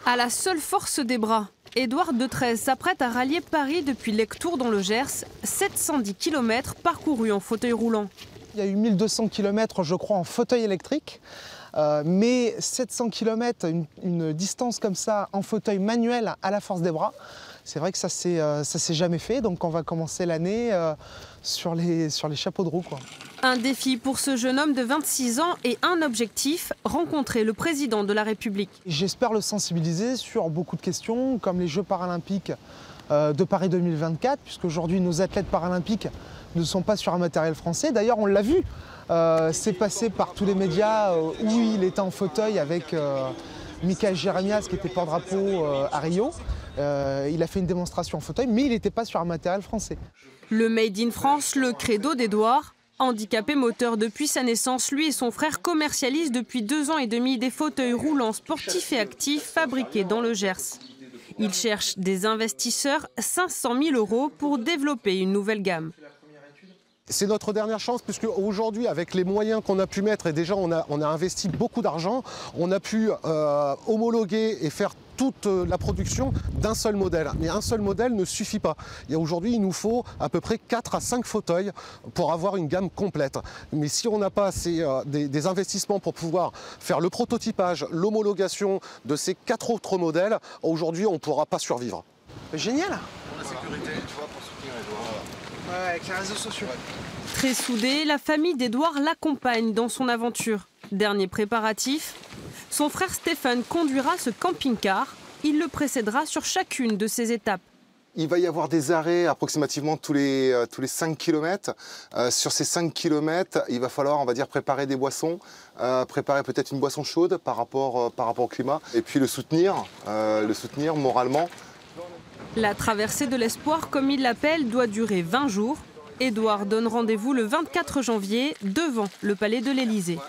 À la seule force des bras, Édouard Detrez s'apprête à rallier Paris depuis Lectoure dans le Gers, 710 km parcourus en fauteuil roulant. Il y a eu 1200 km, je crois, en fauteuil électrique. Mais 700 km, une distance comme ça, en fauteuil manuel à la force des bras, c'est vrai que ça s'est jamais fait. Donc on va commencer l'année sur les chapeaux de roue, quoi. Un défi pour ce jeune homme de 26 ans et un objectif, rencontrer le président de la République. J'espère le sensibiliser sur beaucoup de questions, comme les Jeux paralympiques de Paris 2024, puisqu'aujourd'hui nos athlètes paralympiques ne sont pas sur un matériel français. D'ailleurs, on l'a vu, c'est passé par tous les médias où il était en fauteuil avec Michael Jérémias, qui était porte-drapeau à Rio. Il a fait une démonstration en fauteuil, mais il n'était pas sur un matériel français. Le Made in France, le credo d'Édouard. Handicapé moteur depuis sa naissance, lui et son frère commercialisent depuis 2 ans et demi des fauteuils roulants sportifs et actifs fabriqués dans le Gers. Ils cherchent des investisseurs, 500 000 € pour développer une nouvelle gamme. C'est notre dernière chance, puisque aujourd'hui, avec les moyens qu'on a pu mettre, et déjà on a investi beaucoup d'argent, on a pu homologuer et faire toute la production d'un seul modèle. Mais un seul modèle ne suffit pas. Aujourd'hui, il nous faut à peu près 4 à 5 fauteuils pour avoir une gamme complète. Mais si on n'a pas des investissements pour pouvoir faire le prototypage, l'homologation de ces 4 autres modèles, aujourd'hui, on ne pourra pas survivre. Génial! Pour la sécurité, tu vois, pour soutenir Édouard. Ouais, avec les réseaux sociaux. Très soudée, la famille d'Édouard l'accompagne dans son aventure. Dernier préparatif, son frère Stéphane conduira ce camping-car. Il le précédera sur chacune de ses étapes. Il va y avoir des arrêts approximativement tous les 5 km. Sur ces 5 km, il va falloir, on va dire, préparer des boissons, préparer peut-être une boisson chaude par rapport au climat, et puis le soutenir moralement. La traversée de l'espoir, comme il l'appelle, doit durer 20 jours. Édouard donne rendez-vous le 24 janvier devant le palais de l'Élysée.